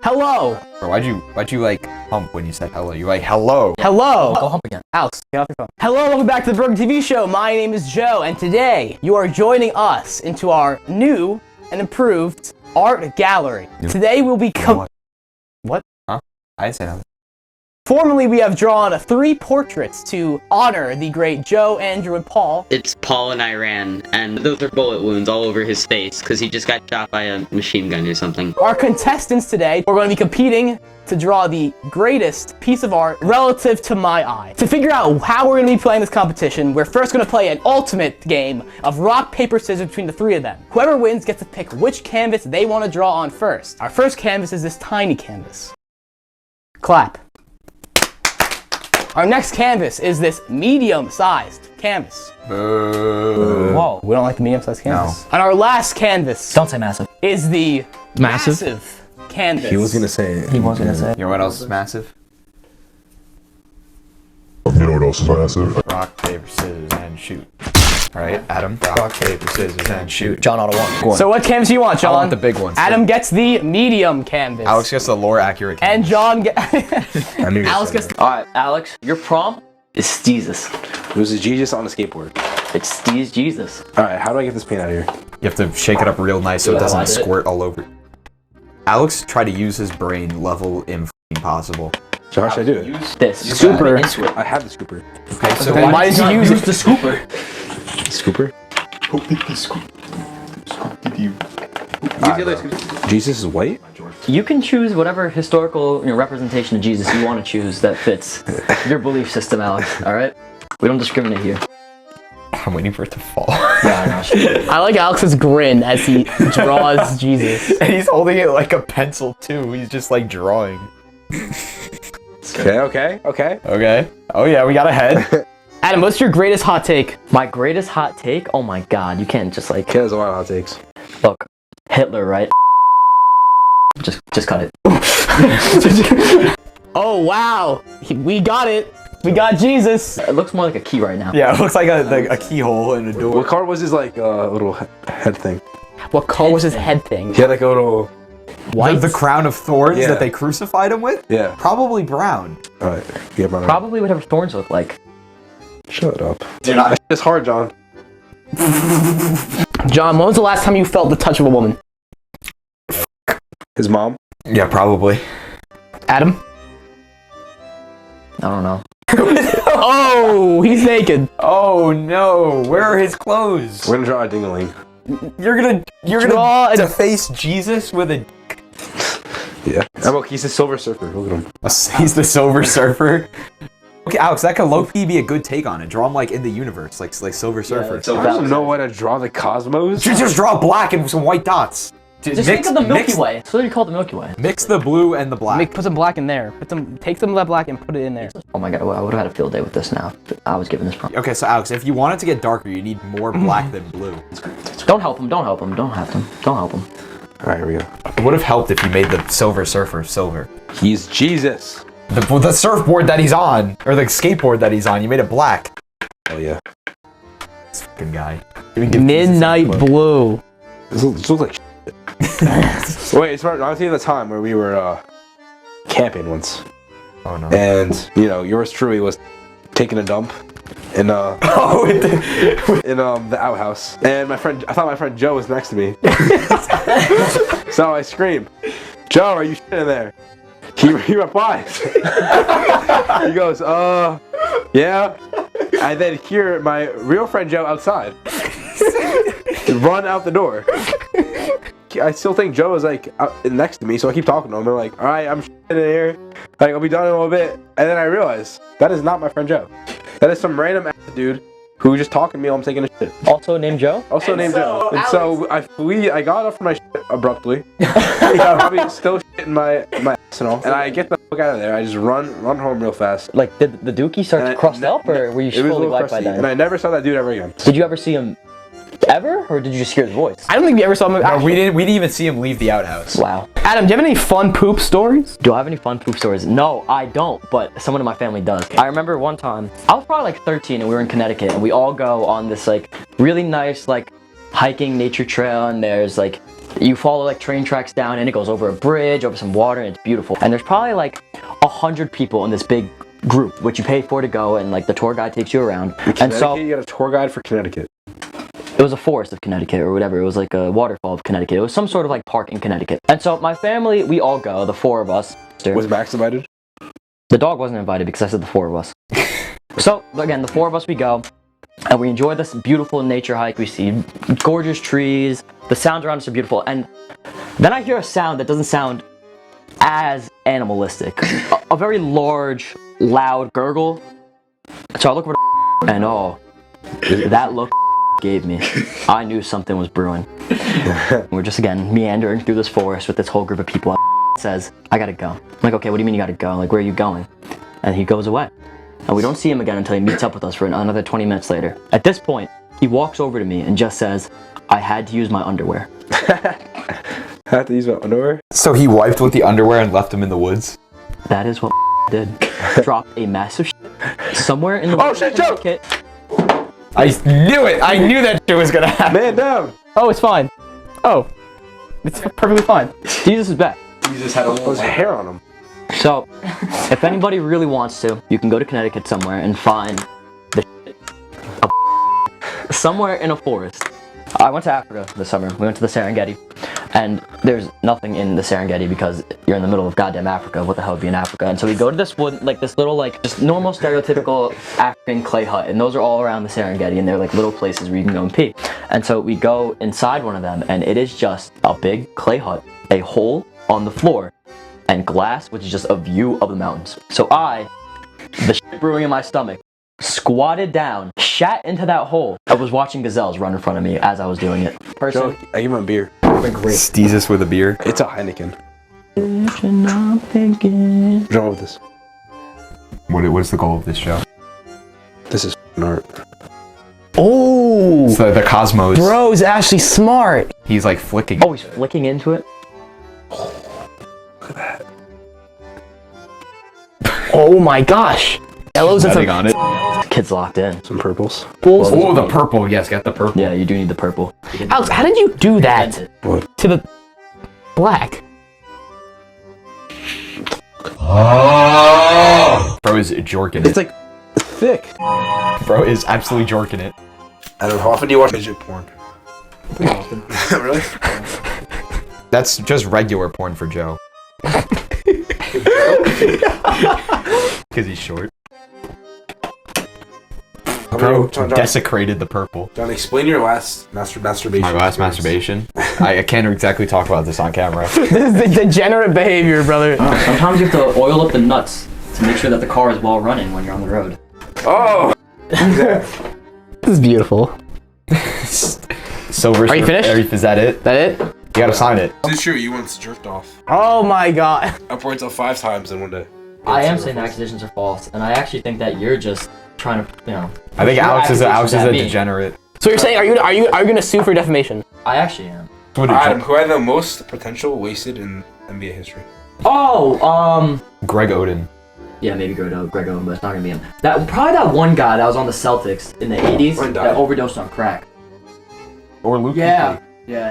Hello. Bro, why'd you like hump when you said hello? You're like, hello. Hello. Go hump again. Alex, get off your phone. Hello, welcome back to the Broken TV Show. My name is Joe, and today you are joining us into our new and improved art gallery. Today we'll be What? Huh? I didn't say nothing. Formerly, we have drawn 3 portraits to honor the great Joe, Andrew, and Paul. It's Paul and Iran, and those are bullet wounds all over his face because he just got shot by a machine gun or something. Our contestants today, we're going to be competing to draw the greatest piece of art relative to my eye. To figure out how we're going to be playing this competition, we're first going to play an ultimate game of rock, paper, scissors between the 3 of them. Whoever wins gets to pick which canvas they want to draw on first. Our first canvas is this tiny canvas. Clap. Our next canvas is this medium-sized canvas. Whoa, we don't like the medium-sized canvas. No. And our last canvas Don't say massive. is the massive canvas. He was gonna say it. He was gonna say it. You know what else is massive? You know what else is massive? Rock, paper, scissors, and shoot. Alright, Adam. Rock, paper, scissors, and shoot. John ought to want. Go on. So what canvas do you want, John? I want the big one. Adam gets the medium canvas. Alex gets the lore accurate canvas. And John gets... I knew Alex gets the... Alright, Alex, your prompt is Jesus. It was a Jesus on a skateboard. It's Jesus. Alright, how do I get this paint out of here? You have to shake it up real nice so it doesn't like it. squirt all over. Alex tried to use his brain level impossible. So how should I do it? Use this. You scooper. Into it. I have the scooper. Okay, so Then why did you use the scooper? Scooper? Jesus is white? You can choose whatever historical representation of Jesus you want to choose that fits your belief system, Alex. Alright? We don't discriminate here. I'm waiting for it to fall. Yeah, I know. I like Alex's grin as he draws Jesus. And he's holding it like a pencil too. He's just like drawing. Okay. Okay. Oh yeah, we got a head. Adam, what's your greatest hot take? My greatest hot take? Oh my god, you can't just like... Okay, there's a lot of hot takes. Look, Hitler, right? Just cut it. Oh, wow. We got it. We got Jesus. It looks more like a key right now. Yeah, it looks like a keyhole in a door. What color was his like little head thing? What color was his head thing? He had like a little... White? The crown of thorns Yeah. that they crucified him with? Yeah. Probably brown. Alright, yeah, brown. Probably whatever thorns look like. Shut up. Dude, I- It's hard, John. John, when was the last time you felt the touch of a woman? His mom? Yeah, probably. Adam? I don't know. Oh, he's naked. Oh no, where are his clothes? We're gonna draw a ding-a-ling. You're gonna Draw a- deface Jesus with a... Yeah. Oh, look, he's a silver surfer. Look at him. He's the Silver Surfer. Okay, Alex, that could low-key be a good take on it. Draw him like in the universe, like Silver Surfer. so I don't know what to draw the cosmos. Just draw black and some white dots. Just think of the Milky Way. That's what you call the Milky Way. Mix the blue and the black. Put some black in there. Take some of that black and put it in there. Oh my god, I would have had a field day with this now. I was given this prompt. Okay, so Alex, if you want it to get darker, you need more black than blue. Don't help him, don't help him, don't help him. Don't help him. Alright, here we go. It would have helped if you made the Silver Surfer silver. He's Jesus. The surfboard that he's on, or the skateboard that he's on, you made it black. Oh yeah. This fucking guy. Midnight blue. This looks like Wait, it's right the time where we were camping once. Oh no. And, you know, yours truly was taking a dump in the outhouse. And I thought my friend Joe was next to me. So I screamed, "Joe, are you shitting there?" He replies. He goes, yeah. I then hear my real friend Joe outside run out the door. I still think Joe is like next to me, so I keep talking to him. I'm like, all right, I'm shitting in here. Like, I'll be done in a little bit. And then I realize that is not my friend Joe. That is some random ass dude who was just talking to me while I'm taking a shit. Also named Joe? Also named Joe. And so I got up from my shit abruptly. I'm probably still shitting my arsenal. And I get the fuck out of there. I just run home real fast. Like, did the dookie start to crust up, or were you It was a fully little wiped by crusty, then? and I never saw that dude ever again. Did you ever see him ever, or did you just hear his voice? I don't think we ever saw him. No, we didn't even see him leave the outhouse. Wow. Adam, do you have any fun poop stories? Do I have any fun poop stories? No, I don't, but someone in my family does. I remember one time, I was probably like 13 and we were in Connecticut, and we all go on this like really nice like hiking nature trail, and there's like You follow like train tracks down and it goes over a bridge, over some water, and it's beautiful. And there's probably like 100 people in this big group, which you pay for to go, and like the tour guide takes you around. And so you got a tour guide for Connecticut. it was a forest of Connecticut or whatever. It was like a waterfall of Connecticut. It was some sort of like park in Connecticut. And so my family, we all go, the 4 of us. Was Max invited? The dog wasn't invited because I said the 4 of us. So again, the 4 of us, we go. And we enjoy this beautiful nature hike. We see gorgeous trees. The sounds around us are beautiful. And then I hear a sound that doesn't sound as animalistic. A very large, loud gurgle. So I look over the and oh, that look gave me. I knew something was brewing. We're just again meandering through this forest with this whole group of people. Says, I gotta go. I'm like, okay, what do you mean you gotta go? Like, where are you going? And he goes away. And we don't see him again until he meets up with us for another 20 minutes later. At this point, he walks over to me and just says, I had to use my underwear. Had to use my underwear? So he wiped with the underwear and left him in the woods? That is what did. Dropped a massive shit somewhere in the Oh shit, Joe! I knew it! I knew that shit was gonna happen! Man down! Oh, it's fine. Oh, it's perfectly fine. Jesus is back. Jesus had a There's hair on him. So, if anybody really wants to, you can go to Connecticut somewhere and find the shit of somewhere in a forest. I went to Africa this summer. We went to the Serengeti, and there's nothing in the Serengeti because you're in the middle of goddamn Africa. What the hell would be in Africa? And so we go to this wood, like this little, like just normal stereotypical African clay hut, and those are all around the Serengeti, and they're like little places where you can go and pee. And so we go inside one of them, and it is just a big clay hut, a hole on the floor, and glass, which is just a view of the mountains. So I, the shit brewing in my stomach, squatted down, shat into that hole. I was watching gazelles run in front of me as I was doing it. Joe, I give him a beer. great. Jesus with a beer. It's a Heineken. I'm thinking. What's wrong with this? What's the goal of this show? This is art. Oh, It's the cosmos. bro's actually smart. He's like flicking. Oh, he's flicking into it? Oh my gosh. Yellows and Betting on it. Kid's locked in. Some purples. purples. Oh, the purple. Yes, get the purple. Yeah, you do need the purple. Alex, how did you do that What? to the black? Bro is jorking it. It's like thick. Bro is absolutely jorking it. I don't know. How often do you watch midget porn? Really? That's just regular porn for Joe. Because he's short. Bro John, desecrated the purple. John, explain your last masturbation. My last masturbation. I can't exactly talk about this on camera. This is the degenerate behavior, brother. Sometimes you have to oil up the nuts to make sure that the car is well running when you're on the road. Oh! This is beautiful. Silver. Are you finished? Is that it? That it? You gotta sign it. Is it true you once jerked off Oh my god. upwards of 5 times in one day? I am saying the accusations are false, and I actually think that you're just trying to, I think Your Alex is a accusations at me. degenerate. So you're saying are you gonna sue for defamation? I actually am. Adam, who had the most potential wasted in NBA history? Oh, Greg Oden. yeah, maybe Greg Oden, but it's not gonna be him. Probably that one guy that was on the Celtics in the 80s One that died. overdosed on crack. Or Luke. Yeah,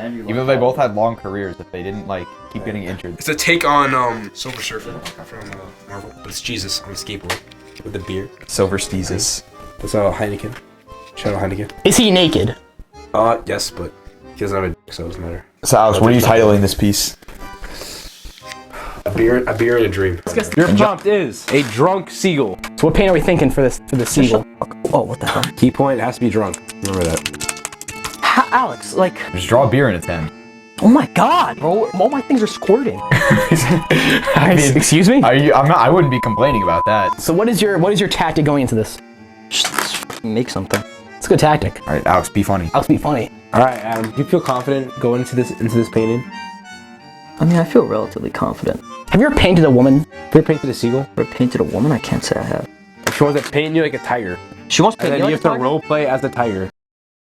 Andrew. Even though they both had long careers, if they didn't keep getting injured. It's a take on Silver Surfer from Marvel, but it's Jesus on a skateboard with a beer. Silver Jesus. That's a Heineken. Shout out Heineken. Is he naked? Yes, but he doesn't have a dick, so it doesn't matter. So Alex, what are you titling this piece? A beer and a dream. Your prompt is a drunk seagull. So what paint are we thinking for this seagull? Oh, what the hell? Key point has to be drunk. Remember that. Alex, like, Just draw a beer in its hand. oh my god, bro, all my things are squirting. I mean, Excuse me? I wouldn't be complaining about that. So what is your tactic going into this? Just make something. It's a good tactic. All right, Alex, be funny. Alex, be funny. All right, Adam. Do you feel confident going into this painting? I mean, I feel relatively confident. Have you ever painted a woman? Have you ever painted a seagull? Ever painted a woman? I can't say I have. If she wants to paint you like a tiger, She wants to and paint then me you like have a to tiger? role play as the tiger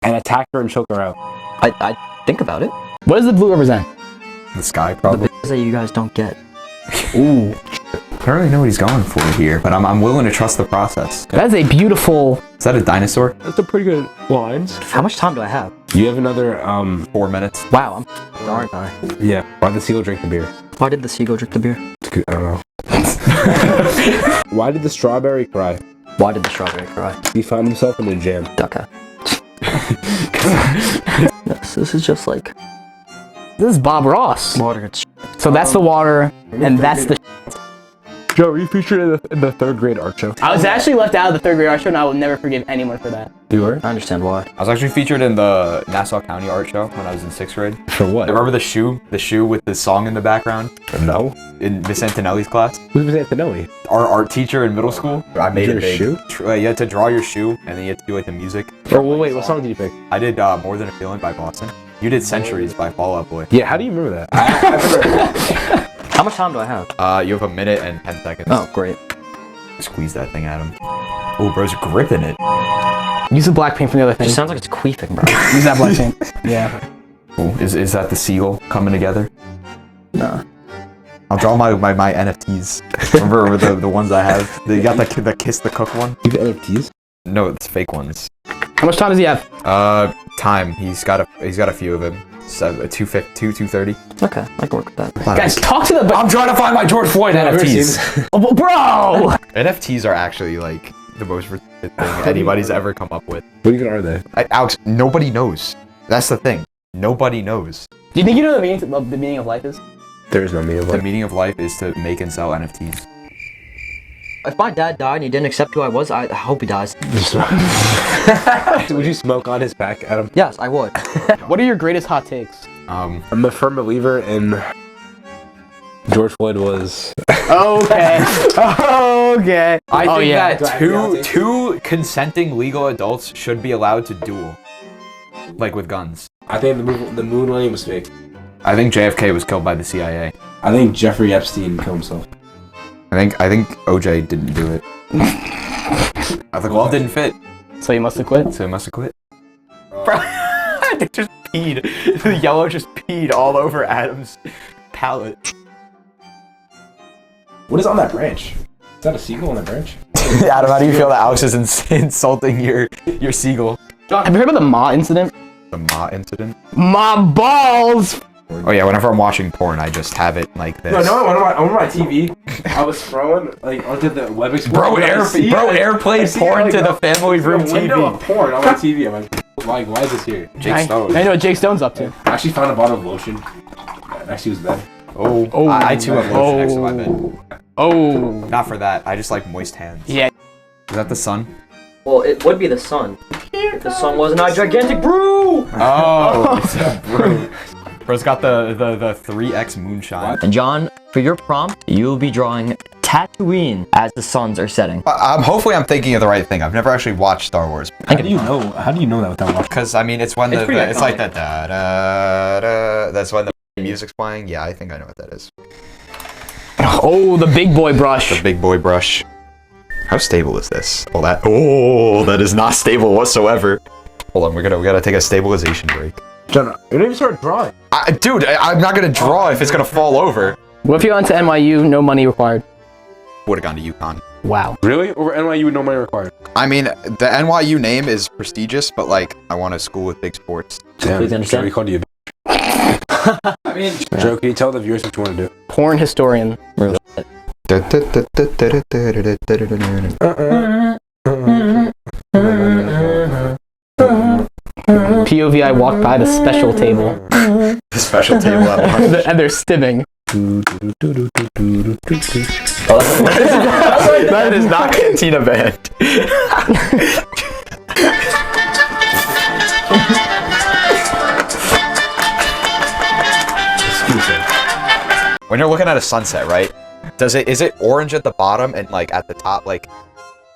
and attack her and choke her out. I think about it. What does the blue represent? The sky, The probably. bits that you guys don't get. Ooh. I don't really know what he's going for here, but I'm willing to trust the process. That is a beautiful... Is that a dinosaur? That's a pretty good lines. How much time do I have? You have another 4 minutes. Wow, I'm aren't I? Yeah. Why did the seagull drink the beer? Why did the seagull drink the beer? I don't know. Why did the strawberry cry? Why did the strawberry cry? He found himself in a jam. Okay. Yes, this is just like This is Bob Ross. water. It's So that's the water, and that's the. Joe, were you featured in the 3rd grade art show? I was actually left out of the 3rd grade art show, and I will never forgive anyone for that. You were? I understand why. I was actually featured in the Nassau County art show when I was in 6th grade. For what? Remember the shoe with the song in the background No. in Miss Antonelli's class? Who's Miss Antonelli? Our art teacher in middle school. I made Your a big shoe? You had to draw your shoe, and then you had to do like the music. Oh, wait, what song did you pick? I did More Than a Feeling by Boston. You did Centuries by Fall Out Boy. Yeah, how do you remember that? How much time do I have? You have 1 minute and 10 seconds. Oh, great. Squeeze that thing at him. Oh, bro's gripping it. Use the black paint from the other It thing. just sounds like it's queefing, bro. Use that black paint. Yeah. Oh, is that the seagull coming together? No. I'll draw my NFTs. Remember the ones I have? You got the Kiss the Cook one? You have NFTs? No, it's fake ones. How much time does he have? Time. He's got a few of them. 2:30. Okay, I can work with that. Guys, talk to the. I'm trying to find my George Floyd NFTs. Oh, bro! NFTs are actually like the most ridiculous thing anybody's ever come up with. What even are they? Alex, nobody knows. That's the thing. Nobody knows. Do you think you know the meaning of life is? There is no meaning of The life. meaning of life is to make and sell NFTs. If my dad died and he didn't accept who I was, I hope he dies. Would you smoke on his back, Adam? Yes, I would. What are your greatest hot takes? I'm a firm believer in George Floyd was. Okay. Okay. I think yeah. that two consenting legal adults should be allowed to duel. Like with guns. I think the moon landing was fake. I think JFK was killed by the CIA. I think Jeffrey Epstein killed himself. I think OJ didn't do it. The glove didn't fit, So you must have quit? so he must have quit. Bro, they just peed. The yellow just peed all over Adam's palate. What is on that branch? Is that a seagull on that branch? Adam, how do you feel that Alex is insulting your seagull? Have you heard about the Ma incident? The Ma incident? Ma balls! Oh yeah, whenever I'm watching porn, I just have it like this. No, on my TV, I was throwing like onto the web explorer. Airplayed porn to the family room Window TV. of porn on my TV. I'm like, why is this here? Jake Stone. I know what Jake Stone's up to. I actually found a bottle of lotion next to his bed. Oh, I too have lotion next to my bed. Oh. Not for that. I just like moist hands. Yeah. Is that the sun? Well, it would be the sun. If the sun wasn't a gigantic brew! Oh, it's a brew. Bro's got the 3x moonshine. And John, for your prompt, you'll be drawing Tatooine as the suns are setting. Hopefully I'm thinking of the right thing. I've never actually watched Star Wars. How do you know that without watching? Because I mean, it's when It's pretty it's like iconic. that da da da. That's when the music's playing. Yeah, I think I know what that is. Oh, the big boy brush. The big boy brush. How stable is this? That is not stable whatsoever. Hold on, we gotta take a stabilization break. John, you didn't even start drawing. Dude, I'm not gonna draw if it's gonna fall over. What if you went to NYU, no money required? Would've gone to UConn. Wow. Really? Over NYU with no money required? I mean, the NYU name is prestigious, but like, I want a school with big sports. Damn, Please understand. Joe, he called you a I mean, Joe, can you tell the viewers what you want to do? Porn historian. Real shit. POV, I walked by the special table. The special table at lunch. And they're stimming. That is not Cantina Band. When you're looking at a sunset, right? Is it orange at the bottom and like at the top, like,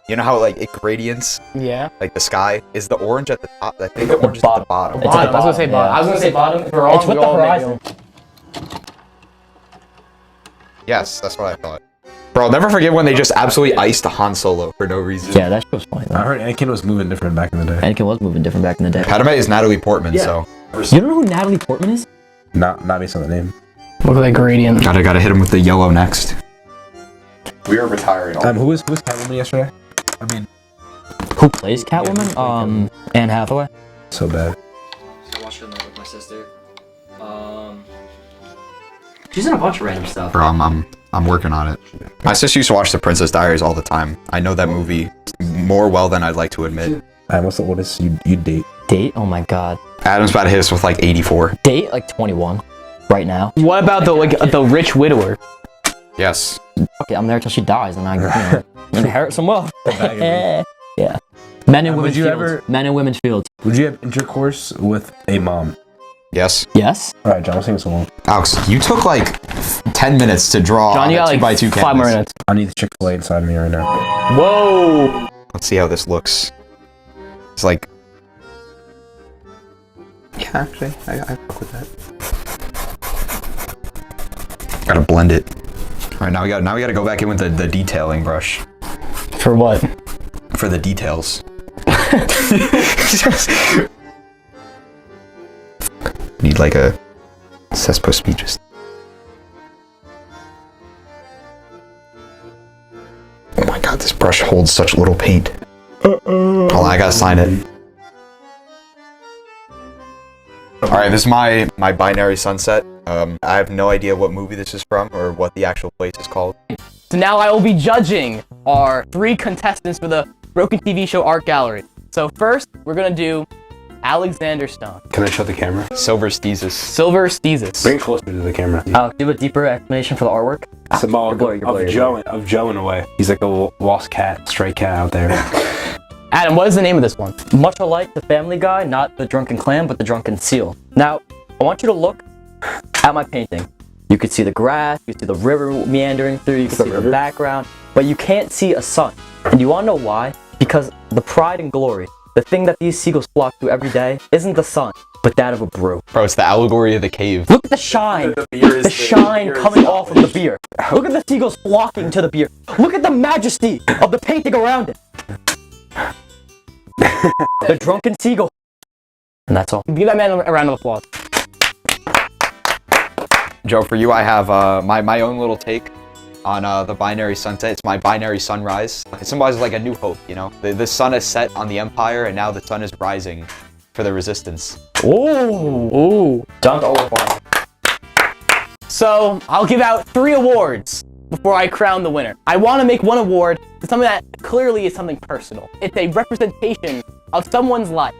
you know how like it gradients, Yeah. like the sky? Is the orange at the top? I think the orange is at the bottom. It's at the I was gonna say bottom, bottom. yeah. I was gonna say bottom. We're all, It's with we the all make horizon. Yes, that's what I thought. Bro, I'll never forget when they just absolutely iced Han Solo for no reason. Yeah, that shit was funny. I Though. heard Anakin was moving different back in the day. Anakin was moving different back in the day. Padme is Natalie Portman, so. You don't know who Natalie Portman is? Not based on the name. Look at that gradient. Gotta hit him with the yellow next. We are retiring. Who was Catwoman yesterday? I mean, Who plays Catwoman? Anne Hathaway. so bad. sister. She's in a bunch of random stuff. Bro, I'm working on it. My sister used to watch The Princess Diaries all the time. I know that movie more well than I'd like to admit. What's the oldest you date? Date? Oh my god. Adam's about to hit us with like 84. Date like 21. Right now. What about the rich widower? Yes. Okay, I'm there till she dies, and I inherit some wealth. Yeah. Men and women's fields. Men and women's fields. Would you have intercourse with a mom? Yes. Yes. All right, John, let's sing a song. Alex, you took like 10 minutes to draw John, you got a 2x2 canvas. 5 more minutes. I need the Chick-fil-A inside me right now. Whoa! Let's see how this looks. It's like... Yeah, actually, I fuck with that. Gotta blend it. All right, now we gotta go back in with the detailing brush. For what? For the details. Need like a cesspos. Oh my god, this brush holds such little paint. Oh, I gotta sign it. Alright, this is my binary sunset. I have no idea what movie this is from or what the actual place is called. So now I will be judging our 3 contestants for the Broken TV Show Art Gallery. So first, we're gonna do Alexander Stone. Can I show the camera? Silver Steezus. Silver Steezus. Bring it closer to the camera. Do you have a deeper explanation for the artwork? Symbolic of Joe in a way. He's like a lost cat, stray cat out there. Adam, what is the name of this one? Much alike the Family Guy, not the drunken clam, but the drunken seal. Now, I want you to look at my painting. You could see the grass, you could see the river meandering through, you can see the background, but you can't see a sun. And you wanna know why? Because the pride and glory, the thing that these seagulls flock to every day, isn't the sun, but that of a brew. Bro, it's the allegory of the cave. Look at the shine! The shine coming off of the beer. Look at the seagulls flocking to the beer. Look at the majesty of the painting around it. The drunken seagull. And that's all. Give that man a round of applause. Joe, for you, I have my own little take on the binary sunset. It's my binary sunrise. It symbolizes like a new hope, you know? The sun is set on the Empire, and now the sun is rising for the Resistance. Ooh. John's all over. So, I'll give out 3 awards before I crown the winner. I want to make one award for something that clearly is something personal. It's a representation of someone's life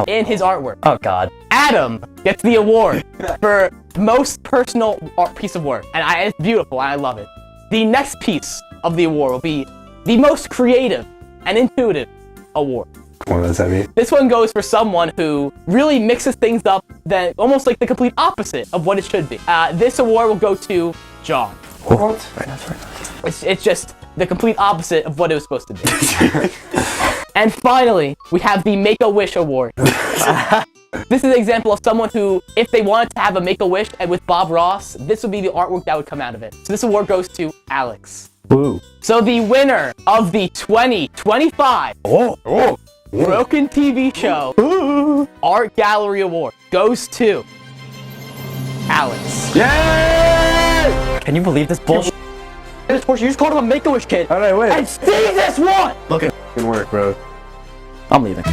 in his artwork. Oh god. Adam gets the award for most personal art piece of work, and it's beautiful, and I love it. The next piece of the award will be the most creative and intuitive award. What does that mean? This one goes for someone who really mixes things up, then almost like the complete opposite of what it should be. This award will go to John. What? It's just the complete opposite of what it was supposed to be. And finally, we have the Make-A-Wish award. This is an example of someone who, if they wanted to have a Make-A-Wish and with Bob Ross, this would be the artwork that would come out of it. So this award goes to Alex. Woo. So the winner of the 2025 Broken TV Show Art Gallery Award goes to Alex. Yay! Can you believe this bullshit? You just called him a Make-A-Wish kid. Alright, wait. And see this one! Look at Good work, bro. I'm leaving.